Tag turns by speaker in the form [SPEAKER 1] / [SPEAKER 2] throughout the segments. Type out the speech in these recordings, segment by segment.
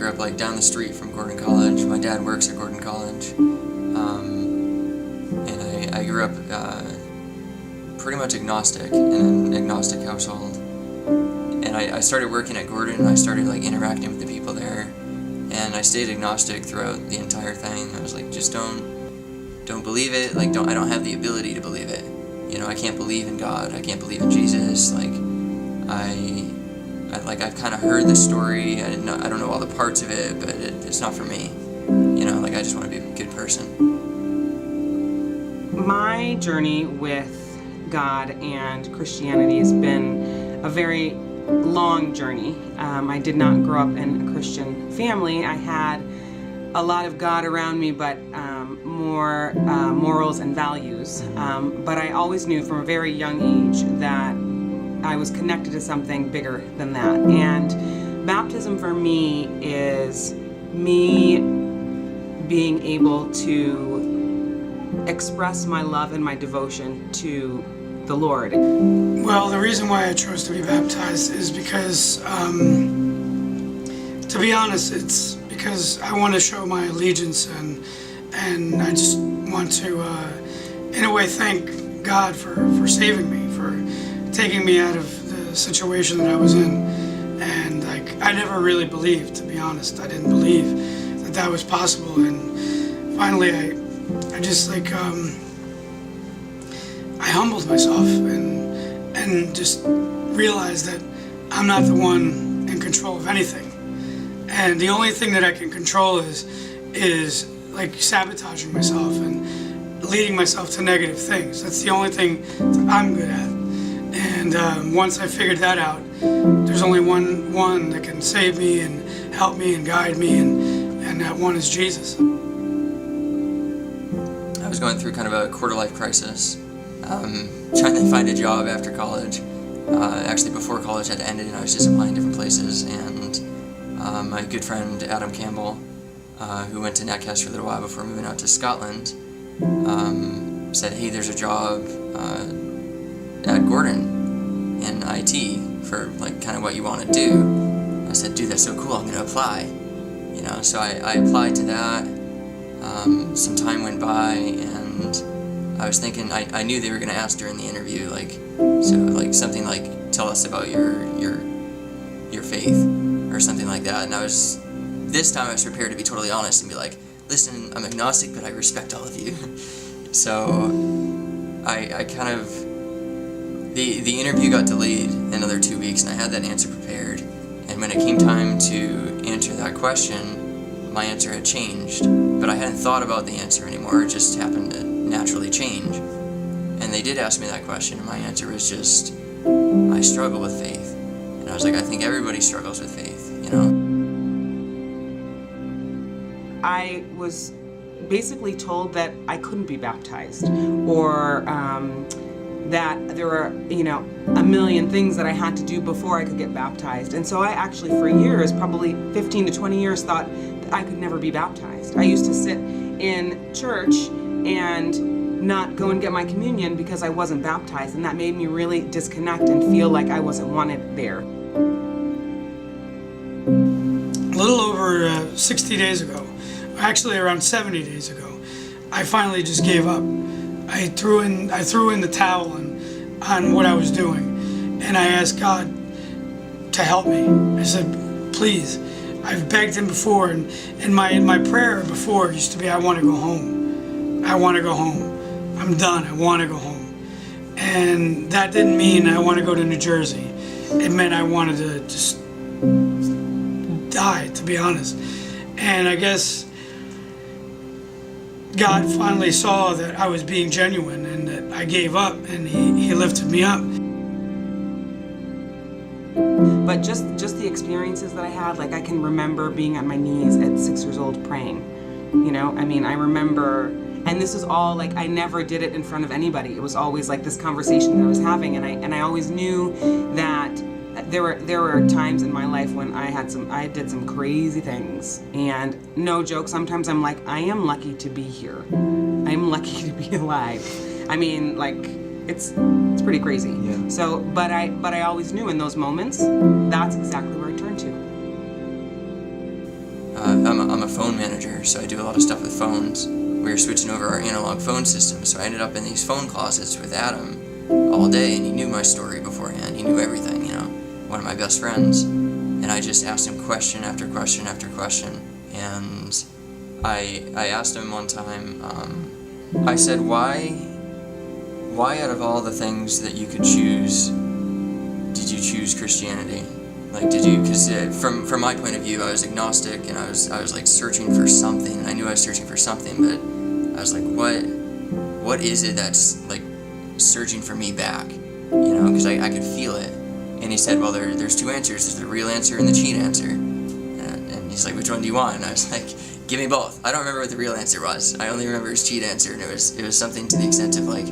[SPEAKER 1] grew up like down the street from Gordon College. My dad works at Gordon College. And I grew up pretty much agnostic, in an agnostic household. And I started working at Gordon, and I started like interacting with the people there. And I stayed agnostic throughout the entire thing. I was like, just don't believe it. Like, I don't have the ability to believe it. You know, I can't believe in God. I can't believe in Jesus. Like, I've kind of heard the story. I don't know all the parts of it, but it's not for me. You know, like, I just want to be a good person.
[SPEAKER 2] My journey with God and Christianity has been a very long journey. I did not grow up in a Christian family. I had a lot of God around me, but more morals and values. But I always knew from a very young age that I was connected to something bigger than that. And baptism for me is me being able to express my love and my devotion to the Lord.
[SPEAKER 3] Well, the reason why I chose to be baptized is because, to be honest, it's because I want to show my allegiance, and I just want to, in a way, thank God for saving me, for taking me out of the situation that I was in. And like, I never really believed, to be honest. I didn't believe that was possible. And finally, I just like, I humbled myself and just realized that I'm not the one in control of anything. And the only thing that I can control is like sabotaging myself and leading myself to negative things. That's the only thing that I'm good at. And once I figured that out, there's only one that can save me and help me and guide me, and that one is Jesus.
[SPEAKER 1] I was going through kind of a quarter-life crisis, trying to find a job after college. Actually, before college had ended, and I was just applying different places, and my good friend Adam Campbell, who went to Netcast for a little while before moving out to Scotland, said, hey, there's a job at Gordon in IT for like kind of what you want to do. I said, dude, that's so cool, I'm going to apply. You know, so I applied to that. Some time went by, and I was thinking, I knew they were going to ask during the interview, like, so like something like, tell us about your faith or something like that. And this time I was prepared to be totally honest and be like, listen, I'm agnostic, but I respect all of you. So I kind of, the interview got delayed another 2 weeks, and I had that answer prepared. And when it came time to answer that question, my answer had changed, but I hadn't thought about the answer anymore. It just happened to naturally change. And they did ask me that question, and my answer was just, I struggle with faith. And I was like, I think everybody struggles with faith, you know?
[SPEAKER 2] I was basically told that I couldn't be baptized, or that there were, you know, a million things that I had to do before I could get baptized. And so I actually, for years, probably 15 to 20 years, thought that I could never be baptized. I used to sit in church and not go and get my communion because I wasn't baptized, and that made me really disconnect and feel like I wasn't wanted there.
[SPEAKER 3] A little over 60 days ago, actually around 70 days ago, I finally just gave up. I threw in the towel on what I was doing, and I asked God to help me. I said, please. I've begged him before, and my prayer before used to be, I want to go home. I want to go home. I'm done. I want to go home. And that didn't mean I want to go to New Jersey. It meant I wanted to just die, to be honest. And I guess God finally saw that I was being genuine and that I gave up, and he lifted me up.
[SPEAKER 2] But just the experiences that I had, like I can remember being on my knees at 6 years old praying. You know, I mean, I remember, and this is all like, I never did it in front of anybody. It was always like this conversation that I was having, and I always knew that there were times in my life when I did some crazy things. And no joke, sometimes I'm like, I am lucky to be here. I'm lucky to be alive. I mean, like, it's pretty crazy.
[SPEAKER 1] Yeah.
[SPEAKER 2] So, but I always knew in those moments, that's exactly where I turned to.
[SPEAKER 1] I'm a phone manager, so I do a lot of stuff with phones. We were switching over our analog phone system, so I ended up in these phone closets with Adam all day, and he knew my story beforehand. He knew everything, one of my best friends. And I just asked him question after question after question. And I asked him one time, I said, why out of all the things that you could choose, did you choose Christianity? Like, did you, because from my point of view, I was agnostic, and I was like searching for something, and I knew I was searching for something, but I was like, what is it that's like surging for me back? Because I could feel it. And he said, well, there's two answers. There's the real answer and the cheat answer. And he's like, which one do you want? And I was like, give me both. I don't remember what the real answer was. I only remember his cheat answer, and it was something to the extent of like,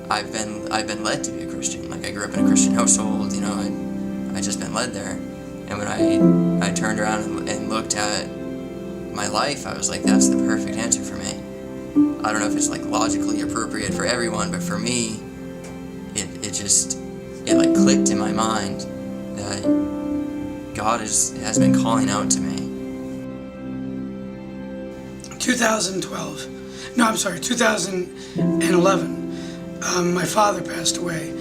[SPEAKER 1] I've been led to be a Christian. Like, I grew up in a Christian household, I just been led there. And when I turned around and looked at my life, I was like, that's the perfect answer for me. I don't know if it's like logically appropriate for everyone, but for me, it like clicked in my mind that God has been calling out to me.
[SPEAKER 3] 2011, my father passed away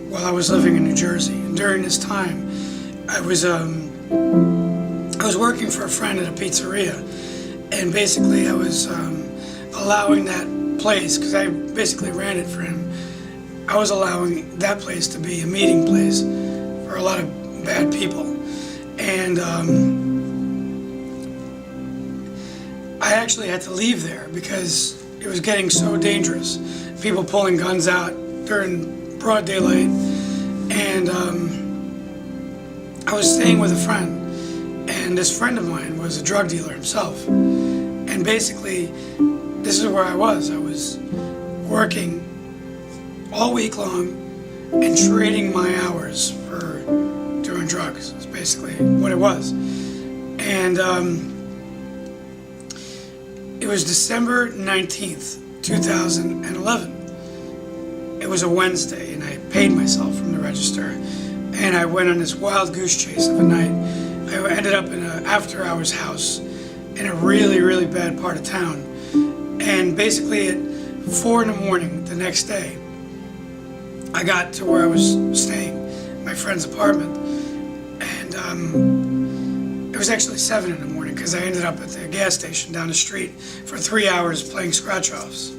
[SPEAKER 3] while I was living in New Jersey. And during this time, I was working for a friend at a pizzeria, and basically I was allowing that place, because I basically ran it for him, I was allowing that place to be a meeting place for a lot of bad people. And I actually had to leave there because it was getting so dangerous. People pulling guns out during broad daylight. And I was staying with a friend, and this friend of mine was a drug dealer himself. And basically, this is where I was. I was working all week long and trading my hours for doing drugs. That's basically what it was. And it was December 19th, 2011. It was a Wednesday, and I paid myself from the register, and I went on this wild goose chase of a night. I ended up in an after-hours house in a really, really bad part of town. And basically at 4 in the morning the next day, I got to where I was staying, my friend's apartment, and it was actually 7 in the morning because I ended up at the gas station down the street for 3 hours playing scratch-offs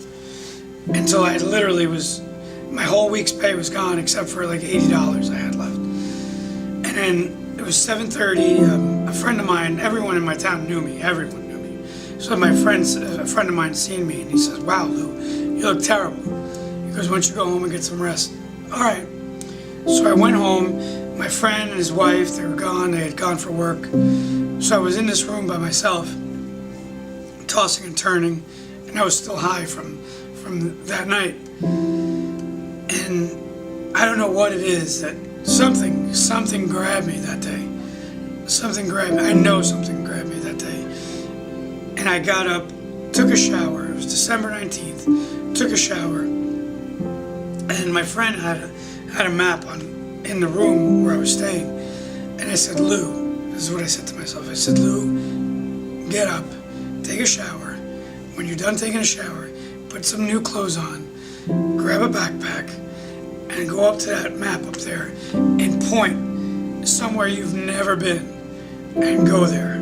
[SPEAKER 3] until I literally my whole week's pay was gone except for like $80 I had left. And then it was 7:30, a friend of mine, everyone in my town knew me, everyone knew me. So a friend of mine seen me, and he says, wow, Lou, you look terrible. He goes, why don't you go home and get some rest? All right. So I went home. My friend and his wife, they were gone. They had gone for work. So I was in this room by myself, tossing and turning, and I was still high from that night. And I don't know what it is that something grabbed me that day. Something grabbed me. I know something grabbed me that day. And I got up, took a shower. It was December 19th. Took a shower. And my friend had a map in the room where I was staying. And I said, Lou, this is what I said to myself. I said, Lou, get up, take a shower. When you're done taking a shower, put some new clothes on, grab a backpack, and go up to that map up there and point somewhere you've never been and go there.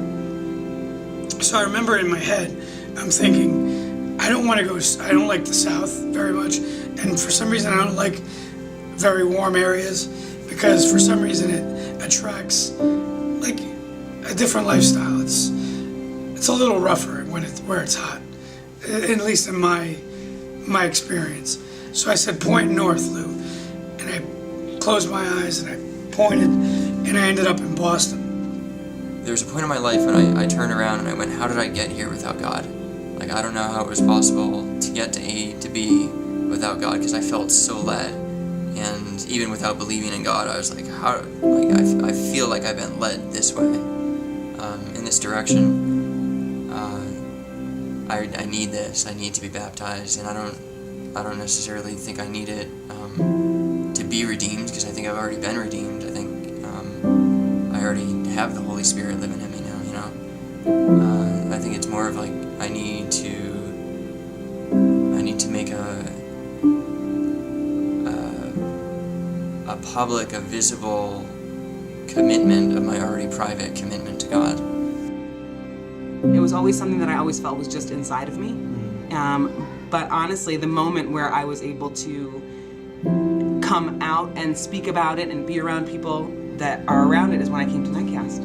[SPEAKER 3] So I remember in my head, I'm thinking, I don't like the South very much, and for some reason I don't like very warm areas, because for some reason it attracts like a different lifestyle. It's a little rougher where it's hot, at least in my experience. So I said, point north, Lou, and I closed my eyes and I pointed, and I ended up in Boston.
[SPEAKER 1] There was a point in my life when I turned around and I went, how did I get here without God? Like, I don't know how it was possible to get to A to B without God, because I felt so led. And even without believing in God, I was like, I feel like I've been led this way, in this direction. I need this. I need to be baptized, and I don't necessarily think I need it to be redeemed, because I think I've already been redeemed. I think I already have the Holy Spirit living in me now. I I think it's more of like I need to make a public, a visible commitment of my already private commitment to God.
[SPEAKER 2] It was always something that I always felt was just inside of me. But honestly, the moment where I was able to come out and speak about it and be around people that are around it is when I came to Netcast.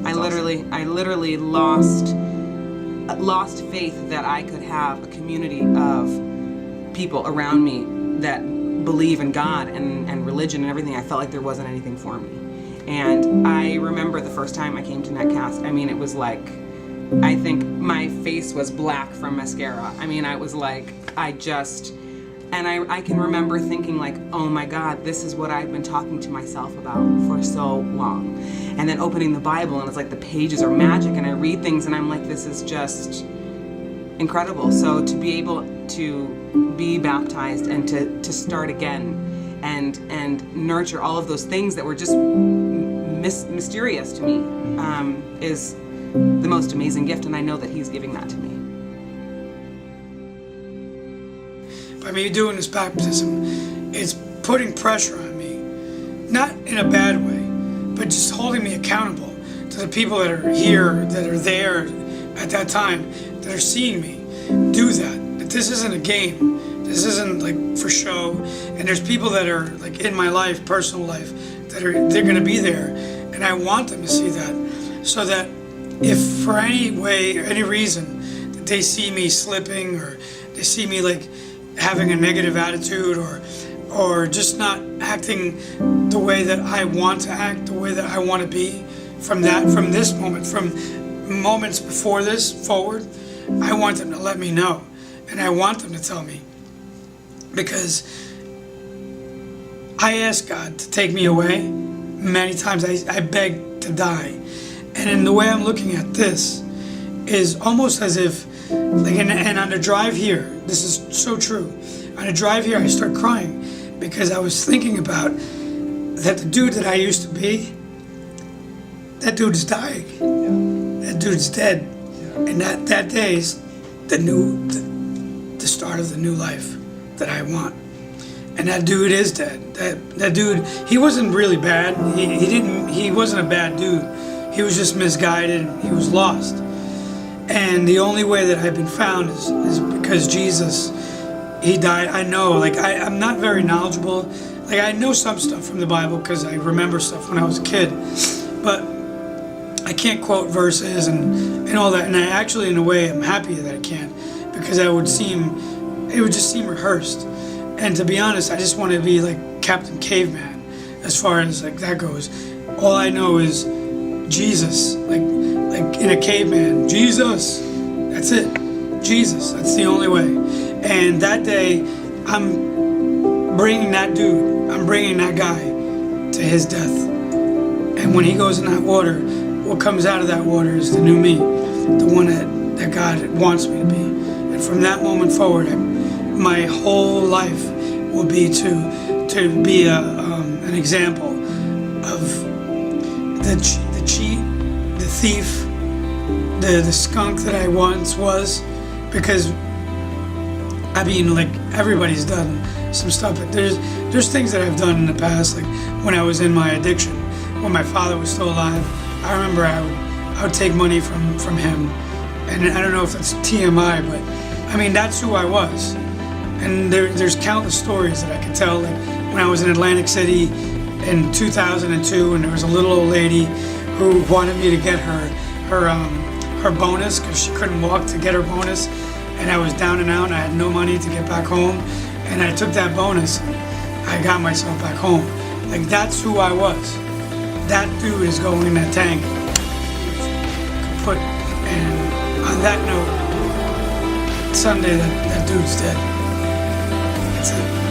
[SPEAKER 2] I literally lost faith that I could have a community of people around me that believe in God and religion and everything. I felt like there wasn't anything for me. And I remember the first time I came to Netcast, I mean, it was like, I think my face was black from mascara. I mean, I was like, I can remember thinking like, oh my God, this is what I've been talking to myself about for so long. And then opening the Bible and it's like the pages are magic and I read things and I'm like, this is just incredible. So to be able to be baptized and to start again and nurture all of those things that were just mysterious to me is the most amazing gift, and I know that He's giving that to me.
[SPEAKER 3] By me doing this baptism, it's putting pressure on me, not in a bad way, but just holding me accountable to the people that are here, that are there at that time, that are seeing me do that. That this isn't a game. This isn't like for show. And there's people that are like in my life, personal life, they're going to be there, and I want them to see that, so that if for any way or any reason that they see me slipping or they see me like having a negative attitude or just not acting the way that I want to act, the way that I want to be from this moment, from moments before this forward, I want them to let me know, and I want them to tell me, because I asked God to take me away many times. I begged to die. And in the way I'm looking at this is almost as if, like, and on the drive here, this is so true. On the drive here, I start crying because I was thinking about that the dude that I used to be, that dude is dying. Yeah. That dude's dead. Yeah. And that day is the start of the new life that I want. And that dude is dead. That dude, he wasn't really bad. He wasn't a bad dude. He was just misguided. He was lost. And the only way that I've been found is because Jesus, He died. I know, like, I'm not very knowledgeable. Like, I know some stuff from the Bible because I remember stuff when I was a kid. But I can't quote verses and all that. And I actually, in a way, I'm happy that I can't, because it would just seem rehearsed. And to be honest, I just want to be like Captain Caveman as far as like that goes. All I know is Jesus, like in a caveman, Jesus, that's it, Jesus, that's the only way. And that day, I'm bringing that dude, I'm bringing that guy to his death. And when he goes in that water, what comes out of that water is the new me, the one that God wants me to be. And from that moment forward, my whole life will be to be an example of the cheat, the thief, the skunk that I once was, because I mean, like, everybody's done some stuff, but there's things that I've done in the past, like when I was in my addiction, when my father was still alive. I remember I would take money from him, and I don't know if it's TMI, but I mean, that's who I was. And there's countless stories that I could tell. Like when I was in Atlantic City in 2002, and there was a little old lady who wanted me to get her bonus because she couldn't walk to get her bonus, and I was down and out, and I had no money to get back home, and I took that bonus, and I got myself back home. Like, that's who I was. That dude is going in that tank. And on that note, Sunday, that dude's dead. That's it.